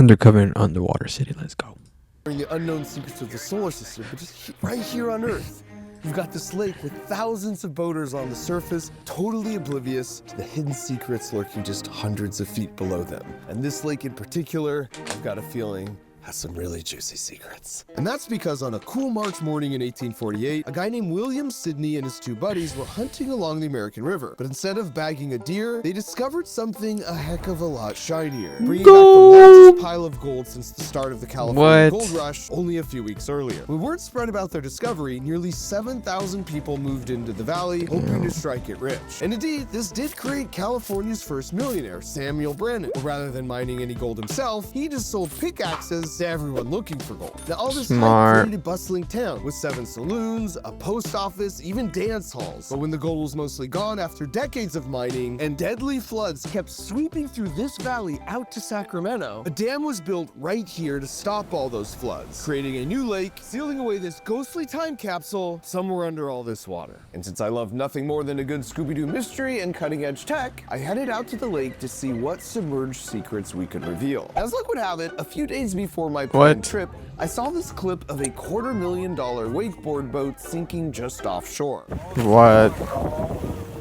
Undercover and underwater city. Let's go. The unknown secrets of the solar system, but just right here on Earth. You've got this lake with thousands of boaters on the surface, totally oblivious to the hidden secrets lurking just hundreds of feet below them. And this lake in particular, I've got a feeling, has some really juicy secrets. And that's because on a cool March morning in 1848, a guy named William Sidney and his two buddies were hunting along the American River. But instead of bagging a deer, they discovered something a heck of a lot shinier, bringing back the largest pile of gold since the start of the California gold rush only a few weeks earlier. When word spread about their discovery, nearly 7,000 people moved into the valley, hoping to strike it rich. And indeed, this did create California's first millionaire, Samuel Brannan. But rather than mining any gold himself, he just sold pickaxes to everyone looking for gold. Now all this hype created a bustling town with 7 saloons, a post office, even dance halls. But when the gold was mostly gone after decades of mining and deadly floods kept sweeping through this valley out to Sacramento, a dam was built right here to stop all those floods, creating a new lake, sealing away this ghostly time capsule somewhere under all this water. And since I love nothing more than a good Scooby-Doo mystery and cutting-edge tech, I headed out to the lake to see what submerged secrets we could reveal. As luck would have it, a few days before my planned trip, I saw this clip of a $250,000 wakeboard boat sinking just offshore. What?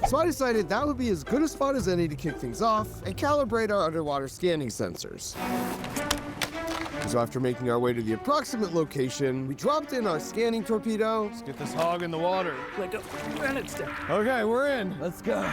So I decided that would be as good a spot as any to kick things off and calibrate our underwater scanning sensors. So after making our way to the approximate location, we dropped in our scanning torpedo. Let's get this hog in the water. Like a granite stick. Okay, we're in. Let's go.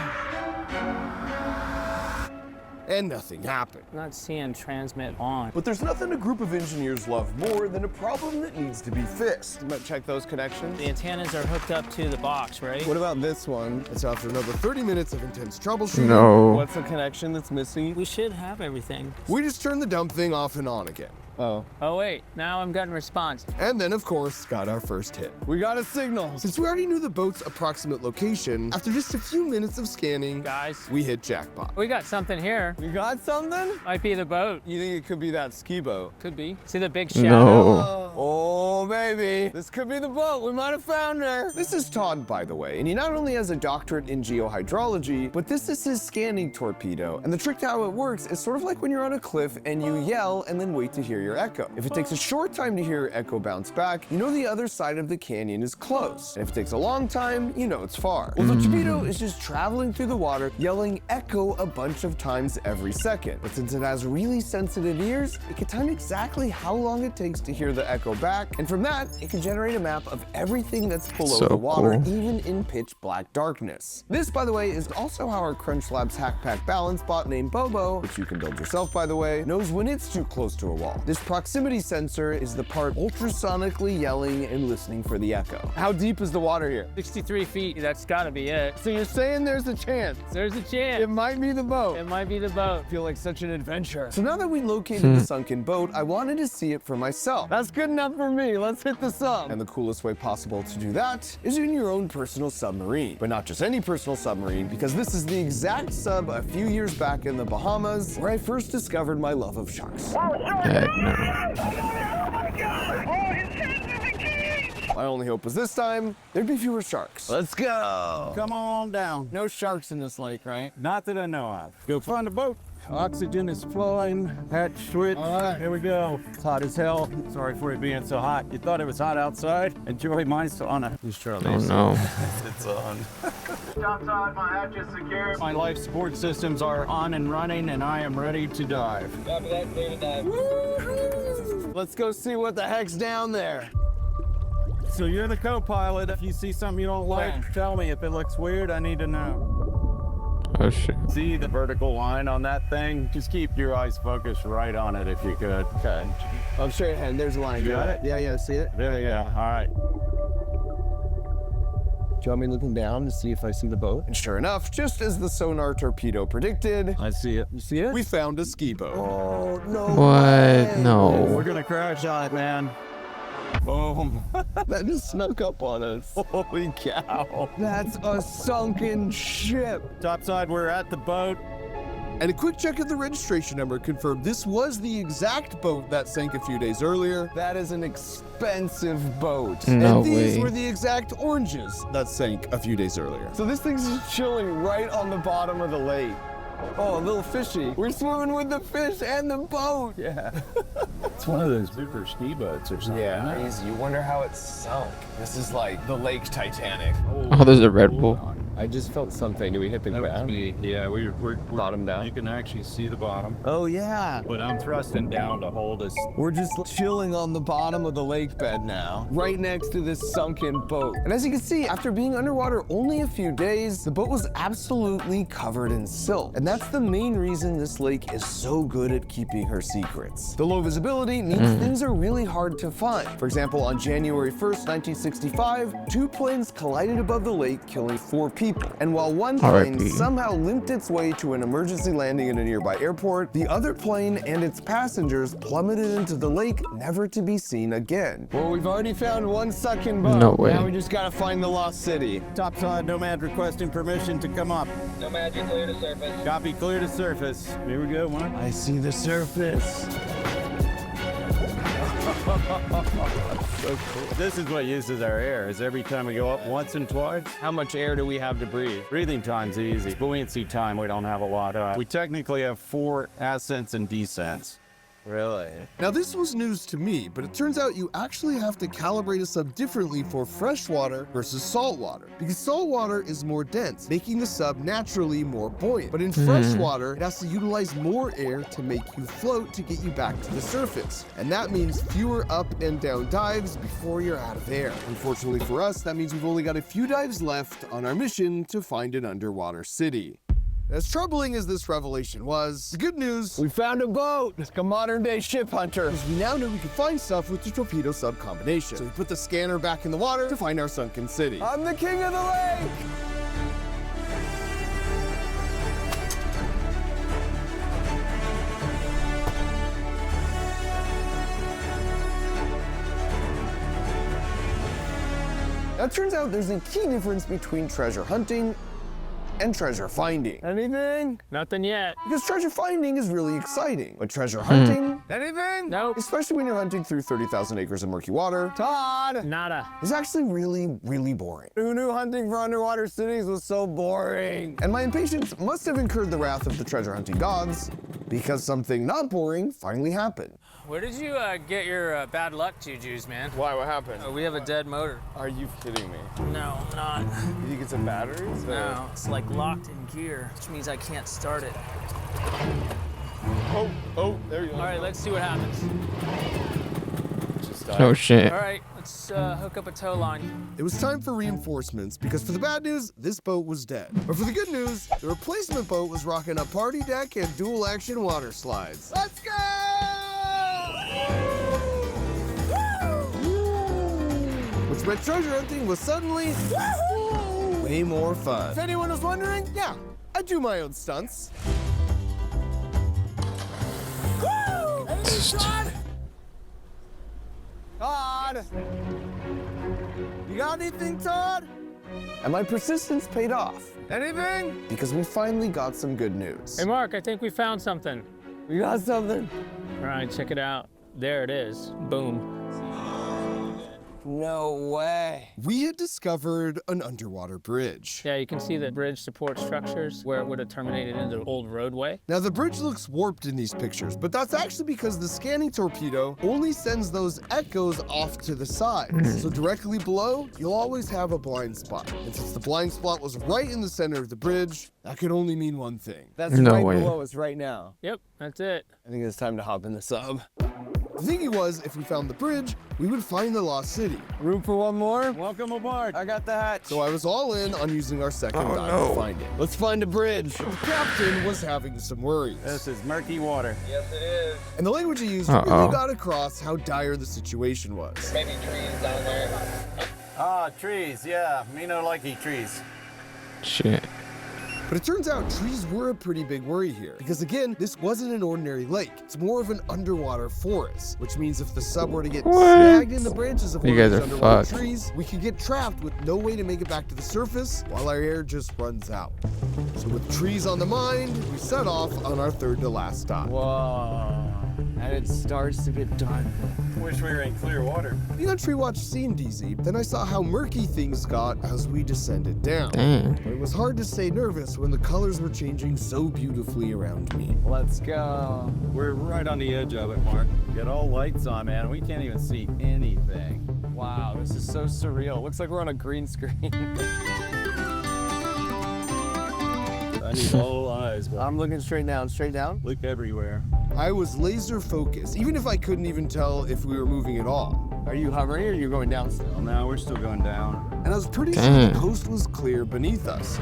And nothing happened. I'm not seeing transmit on. But there's nothing a group of engineers love more than a problem that needs to be fixed. You might check those connections. The antennas are hooked up to the box, right? What about this one? And so after another 30 minutes of intense troubleshooting, what's the connection that's missing? We should have everything. We just turned the dumb thing off and on again. Oh wait, now I'm getting response. And then, of course, got our first hit. We got a signal. Since we already knew the boat's approximate location, after just a few minutes of scanning, guys, we hit jackpot. We got something here. You got something? Might be the boat. You think it could be that ski boat? Could be. See the big shadow? No. Oh, baby. This could be the boat. We might have found her. This is Todd, by the way, and he not only has a doctorate in geohydrology, but this is his scanning torpedo. And the trick to how it works is sort of like when you're on a cliff and you yell and then wait to hear your echo. If it takes a short time to hear your echo bounce back, you know the other side of the canyon is close. And if it takes a long time, you know it's far. Well, the torpedo is just traveling through the water, yelling echo a bunch of times every second. But since it has really sensitive ears, it can time exactly how long it takes to hear the echo back. And from that, it can generate a map of everything that's below the water, even in pitch black darkness. This, by the way, is also how our Crunch Labs Hack Pack Balance bot named Bobo, which you can build yourself, by the way, knows when it's too close to a wall. This proximity sensor is the part ultrasonically yelling and listening for the echo. How deep is the water here? 63 feet, that's gotta be it. So you're saying there's a chance? There's a chance. It might be the boat. It might be the boat. I feel like such an adventure. So now that we located the sunken boat, I wanted to see it for myself. That's good enough for me. Let's hit the sub. And the coolest way possible to do that is in your own personal submarine. But not just any personal submarine, because this is the exact sub a few years back in the Bahamas where I first discovered my love of sharks. Heck no. My only hope was this time, there'd be fewer sharks. Let's go. Come on down. No sharks in this lake, right? Not that I know of. Go find a boat. Oxygen is flowing. Hatch switch. All right, here we go. It's hot as hell. Sorry for it being so hot. You thought it was hot outside? Enjoy. Mine's still on. Who's Charlie? Oh no. It's on. Topside, my hatch is secure. My life support systems are on and running, and I am ready to dive. Copy that, clear to dive. Let's go see what the heck's down there. So you're the co-pilot. If you see something you don't like, tell me. If it looks weird, I need to know. Oh shit. See the vertical line on that thing? Just keep your eyes focused right on it if you could. Okay. I'm straight ahead. There's a line. You got it? Yeah, see it? There you go. All right. Do you want me looking down to see if I see the boat? And sure enough, just as the sonar torpedo predicted, I see it. you see it? We found a ski boat. Oh, no. What? No. We're gonna crash on it, man. Boom. That just snuck up on us. Holy cow. That's a sunken ship. Topside, we're at the boat. And a quick check of the registration number confirmed this was the exact boat that sank a few days earlier. That is an expensive boat. No and these way. were the exact oranges that sank a few days earlier. So this thing's just chilling right on the bottom of the lake. Oh, a little fishy. We're swimming with the fish and the boat. Yeah. It's one of those super ski boats or something. Yeah, crazy. You wonder how it sunk. This is like the Lake Titanic. Oh, there's a Red Bull. I just felt something. Did we hit the That was ground? me. Yeah, we're Bottom down? You can actually see the bottom. Oh, yeah. But I'm thrusting down to hold us. We're just chilling on the bottom of the lake bed now, right next to this sunken boat. And as you can see, after being underwater only a few days, the boat was absolutely covered in silt. And that's the main reason this lake is so good at keeping her secrets. The low visibility means things are really hard to find. For example, on January 1st, 1965, 2 planes collided above the lake, killing 4 people. And while one plane R.I.P. somehow limped its way to an emergency landing in a nearby airport, the other plane and its passengers plummeted into the lake, never to be seen again. Well, we've already found one sunken boat. No way. Now we just gotta find the lost city. Topside, Nomad requesting permission to come up. Nomad, you're clear to surface. Copy, clear to surface. Here we go, Mark. I see the surface. So cool. This is what uses our air, is every time we go up once and twice. How much air do we have to breathe? Breathing time's easy. Buoyancy time, we don't have a lot of. We technically have 4 ascents and descents. Really? Now this was news to me, but it turns out you actually have to calibrate a sub differently for freshwater versus saltwater, because saltwater is more dense, making the sub naturally more buoyant. But in freshwater, it has to utilize more air to make you float to get you back to the surface. And that means fewer up and down dives before you're out of air. Unfortunately for us, that means we've only got a few dives left on our mission to find an underwater city. As troubling as this revelation was, the good news, We found a boat. It's like a modern day ship hunter. is we now know we can find stuff with the torpedo sub combination. So we put the scanner back in the water to find our sunken city. I'm the king of the lake. Now, it turns out there's a key difference between treasure hunting and treasure finding. Anything? Nothing yet. Because treasure finding is really exciting, but treasure hunting, anything? Nope. Especially when you're hunting through 30,000 acres of murky water. Todd! Nada. It's actually really boring. Who knew hunting for underwater cities was so boring? And my impatience must have incurred the wrath of the treasure hunting gods, because something not boring finally happened. Where did you get your bad luck jujus, man? Why? What happened? We have a dead motor. Are you kidding me? No, not. You think it's a battery? No, it's like locked in gear, which means I can't start it. Oh, there you go. All right, let's see what happens. Oh shit. All right, let's hook up a tow line. It was time for reinforcements, because for the bad news, this boat was dead. But for the good news, the replacement boat was rocking a party deck and dual action water slides. Let's go! Which meant treasure hunting was suddenly way more fun. If anyone was wondering, yeah, I do my own stunts. Todd! You got anything, Todd? And my persistence paid off. Anything? Because we finally got some good news. Hey, Mark, I think we found something. We got something. All right, check it out. There it is. Boom. No way. We had discovered an underwater bridge. Yeah, you can see the bridge support structures where it would have terminated into the old roadway. Now, the bridge looks warped in these pictures, but that's actually because the scanning torpedo only sends those echoes off to the side. So directly below, you'll always have a blind spot. And since the blind spot was right in the center of the bridge, that could only mean one thing. That's No right way. below us right now. Yep, that's it. I think it's time to hop in the sub. The thinking was, if we found the bridge, we would find the lost city. Room for one more? Welcome aboard. I got the hatch. So I was all in on using our second dive to find it. Let's find a bridge. The captain was having some worries. This is murky water. Yes, it is. And the language he used Uh-oh. really got across how dire the situation was. Maybe trees down there. Ah, trees, yeah. Me no likey trees. Shit. But it turns out trees were a pretty big worry here. Because again, this wasn't an ordinary lake. It's more of an underwater forest. Which means if the sub were to get What? snagged in the branches of You one of guys these are underwater fucked. trees, we could get trapped with no way to make it back to the surface while our air just runs out. So with trees on the mind, we set off on our third to last stop. Whoa. And it it starts to get dark. Wish we were in clear water. The entry watch seemed easy, then I saw how murky things got as we descended down. Dang. But it was hard to stay nervous when the colors were changing so beautifully around me. Let's go. We're right on the edge of it, Mark. Get all lights on, man. We can't even see anything. Wow, this is so surreal. Looks like we're on a green screen. I need all eyes, but I'm looking straight down, straight down. look everywhere. I was laser focused, even if I couldn't even tell if we were moving at all. Are you hovering or are you going down still? Well, now we're still going down. And I was pretty sure Dang. the coast was clear beneath us.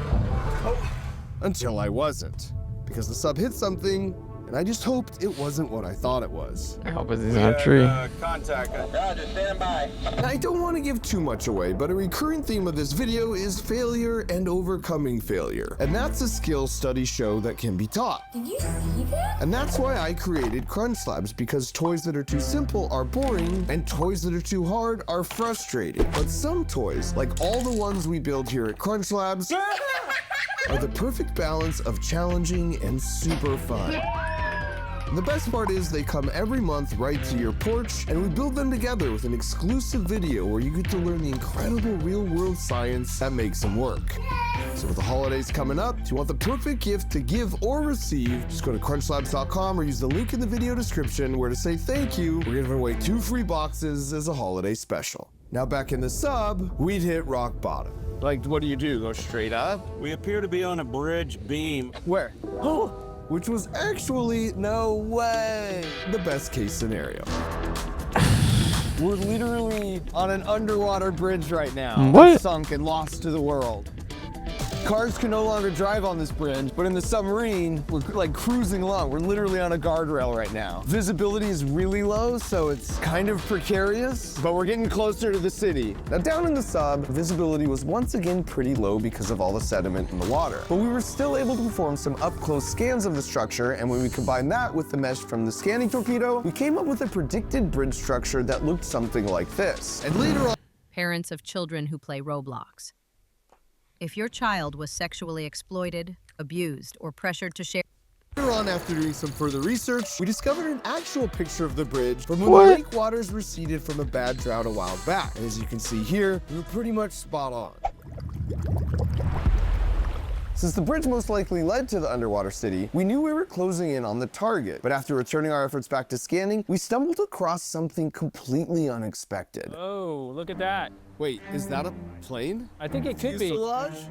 Until I wasn't. Because the sub hit something, and I just hoped it wasn't what I thought it was. I hope it's not tree. Contact. Roger, stand by. And I don't want to give too much away, but a recurring theme of this video is failure and overcoming failure. And that's a skill studies show that can be taught. Did you see that? And that's why I created Crunch Slabs, because toys that are too simple are boring, and toys that are too hard are frustrating. But some toys, like all the ones we build here at Crunch Labs, are the perfect balance of challenging and super fun. And the best part is they come every month right to your porch, and we build them together with an exclusive video where you get to learn the incredible real-world science that makes them work. So with the holidays coming up, if you want the perfect gift to give or receive, just go to crunchlabs.com or use the link in the video description where to say thank you. We're giving away 2 free boxes as a holiday special. Now back in the sub, we'd hit rock bottom. Like, what do? Go straight up? We appear to be on a bridge beam. Where? Oh, which was actually No way. the best case scenario. We're literally on an underwater bridge right now. What? Sunk and lost to the world. Cars can no longer drive on this bridge, but in the submarine, we're like cruising along. We're literally on a guardrail right now. Visibility is really low, so it's kind of precarious, but we're getting closer to the city. Now down in the sub, visibility was once again pretty low because of all the sediment in the water. But we were still able to perform some up-close scans of the structure, and when we combined that with the mesh from the scanning torpedo, we came up with a predicted bridge structure that looked something like this. And later on, Parents of children who play Roblox. If your child was sexually exploited, abused, or pressured to share after doing some further research, we discovered an actual picture of the bridge from when What? the lake waters receded from a bad drought a while back. And as you can see here, we were pretty much spot on. Since the bridge most likely led to the underwater city, we knew we were closing in on the target. But after returning our efforts back to scanning, we stumbled across something completely unexpected. Oh, look at that. Wait, is that a plane? I think it could be. You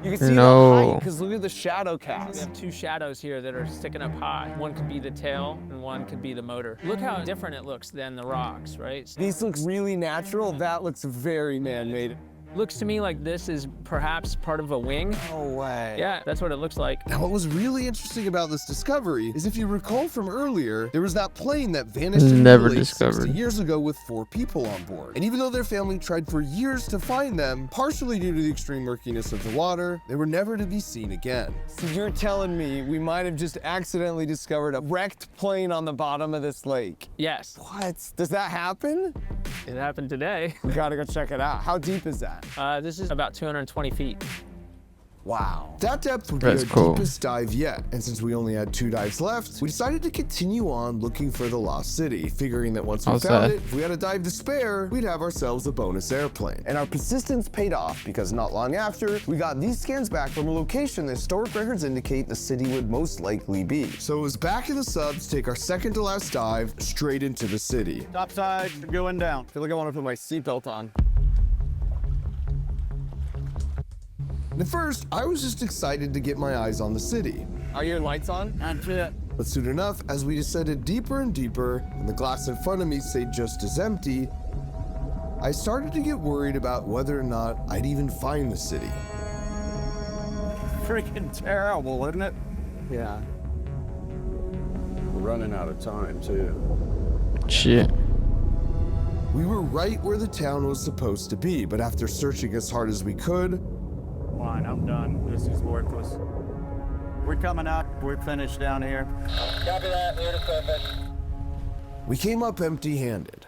can see the No. height, because look at the shadow We cast. have 2 shadows here that are sticking up high. One could be the tail and one could be the motor. Look how different it looks than the rocks, right? These look really natural. That looks very man-made. Looks to me like this is perhaps part of a wing. No way. Yeah, that's what it looks like. Now, what was really interesting about this discovery is if you recall from earlier, there was that plane that vanished in Never the lake 60 discovered. years ago with 4 people on board. And even though their family tried for years to find them, partially due to the extreme murkiness of the water, they were never to be seen again. So you're telling me we might have just accidentally discovered a wrecked plane on the bottom of this lake? Yes, What? Does that happen? it happened today. We gotta go check it out. How deep is that? This is about 220 feet. Wow. That depth would be That's our cool. deepest dive yet, and since we only had 2 dives left, we decided to continue on looking for the lost city, figuring that once we How's found that? it, if we had a dive to spare, we'd have ourselves a bonus airplane. And our persistence paid off, because not long after, we got these scans back from a location the historic records indicate the city would most likely be. So it was back in the sub to take our second to last dive straight into the city. Topside, you're going down. I feel like I want to put my seatbelt on. And at first, I was just excited to get my eyes on the city. Are your lights on? That's it. But soon enough, as we descended deeper and deeper, and the glass in front of me stayed just as empty, I started to get worried about whether or not I'd even find the city. Freaking terrible, isn't it? Yeah. We're running out of time, too. Shit. We were right where the town was supposed to be, but after searching as hard as we could, Fine, I'm done. This is worthless. We're coming out. We're finished down here. Copy that. Near the surface. we came up empty-handed.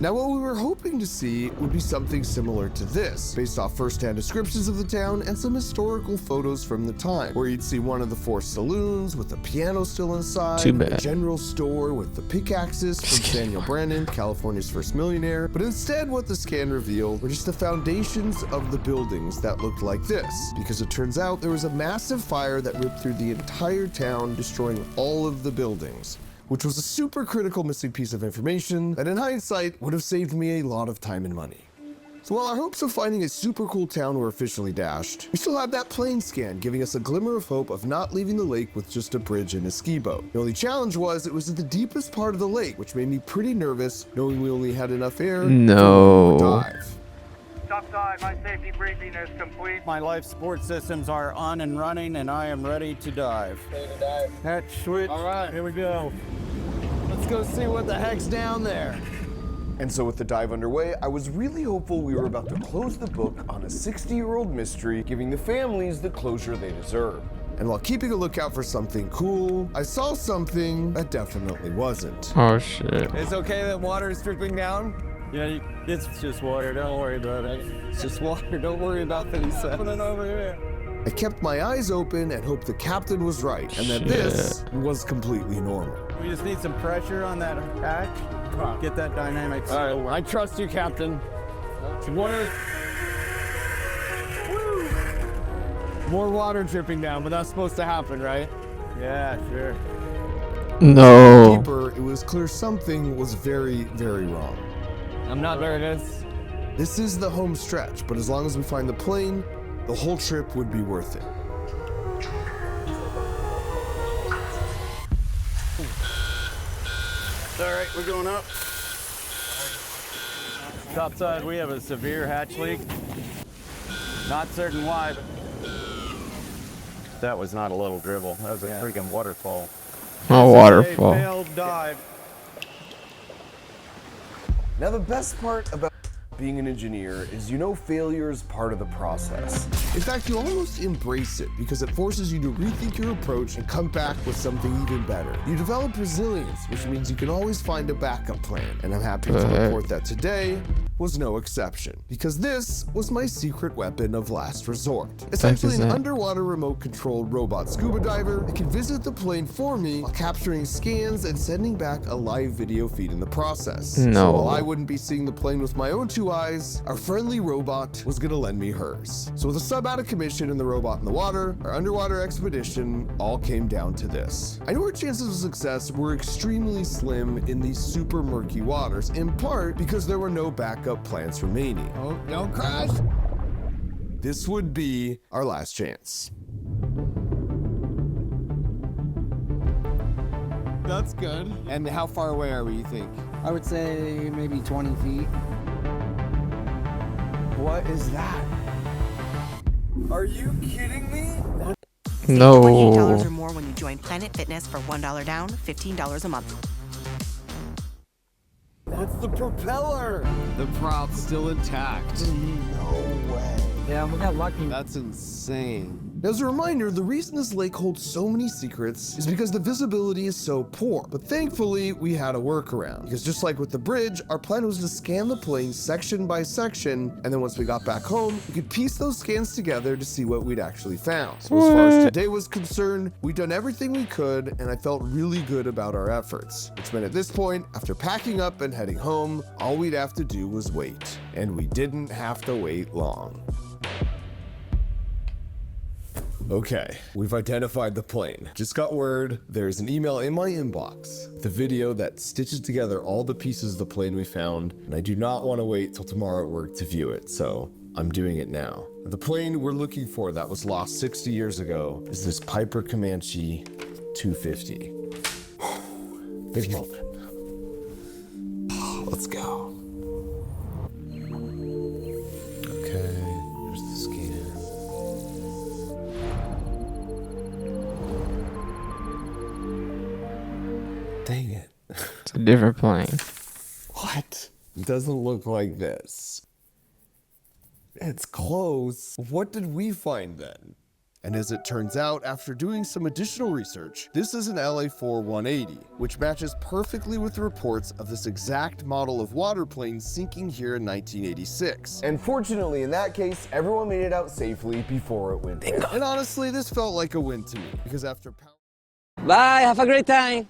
Now, what we were hoping to see would be something similar to this, based off first-hand descriptions of the town and some historical photos from the time, where you'd see one of the 4 saloons with the piano still inside, Too the bad. general store with the pickaxes from Daniel Brandon, California's first millionaire. But instead, what the scan revealed were just the foundations of the buildings that looked like this, because it turns out there was a massive fire that ripped through the entire town, destroying all of the buildings, which was a super critical missing piece of information that in hindsight would have saved me a lot of time and money. So while our hopes of finding a super cool town were officially dashed, we still had that plane scan giving us a glimmer of hope of not leaving the lake with just a bridge and a ski boat. The only challenge was it was at the deepest part of the lake, which made me pretty nervous knowing we only had enough air No. for one more dive. Topside, my safety briefing is complete. My life support systems are on and running, and I am ready to dive. Ready to dive. Hatch switch. All right, here we go. Let's go see what the heck's down there. And so with the dive underway, I was really hopeful we were about to close the book on a 60-year-old mystery, giving the families the closure they deserve. And while keeping a lookout for something cool, I saw something that definitely wasn't. Oh shit. It's okay that water is dripping down? Yeah, it's just water. Don't worry about it. It's just water, don't worry about that, he said. Put it over here. I kept my eyes open and hoped the captain was right, and that Shit. this was completely normal. We just need some pressure on that hatch. Get that dynamics. All right, I trust you, Captain. Water. More water dripping down, but that's supposed to happen, right? Yeah, sure. No. Deeper, it was clear something was very, very wrong. I'm not. There it is. This is the home stretch, but as long as we find the plane, the whole trip would be worth it. All right, we're going up. Topside, we have a severe hatch leak. Not certain why, but that was not a little dribble. That was a freaking waterfall. A waterfall. Failed dive. Now, the best part about being an engineer is failure is part of the process. In fact, you almost embrace it because it forces you to rethink your approach and come back with something even better. You develop resilience, which means you can always find a backup plan. And I'm happy to report that today was no exception, because this was my secret weapon of last resort. Essentially an underwater remote-controlled robot scuba diver that can visit the plane for me while capturing scans and sending back a live video feed in the process. No. So while I wouldn't be seeing the plane with my own 2 eyes, our friendly robot was gonna lend me hers. So with a sub out of commission and the robot in the water, our underwater expedition all came down to this. I knew our chances of success were extremely slim in these super murky waters, in part because there were no backup plans remaining. Oh, don't crash! This would be our last chance. That's good. And how far away are we, you think? I would say maybe 20 feet. What is that? Are you kidding me? No. $28 or more when you join Planet Fitness for $1 down, $15 a month. That's the propeller! The prop's still intact. No way. Yeah, we got lucky. That's insane. Now, as a reminder, the reason this lake holds so many secrets is because the visibility is so poor. But thankfully, we had a workaround. Because just like with the bridge, our plan was to scan the plane section by section, and then once we got back home, we could piece those scans together to see what we'd actually found. So as far as today was concerned, we'd done everything we could, and I felt really good about our efforts. Which meant at this point, after packing up and heading home, all we'd have to do was wait. And we didn't have to wait long. Okay, we've identified the plane. Just got word there's an email in my inbox, the video that stitches together all the pieces of the plane we found, and I do not want to wait till tomorrow at work to view it, so I'm doing it now. The plane we're looking for that was lost 60 years ago is this Piper Comanche 250. Big moment. Let's go. Okay, there's the scan. Dang it. It's a different plane. What? It doesn't look like this. It's close. What did we find then? And as it turns out, after doing some additional research, this is an LA-4 180, which matches perfectly with the reports of this exact model of water plane sinking here in 1986. And fortunately, in that case, everyone made it out safely before it went down. And honestly, this felt like a win to me, because after Bye, have a great time.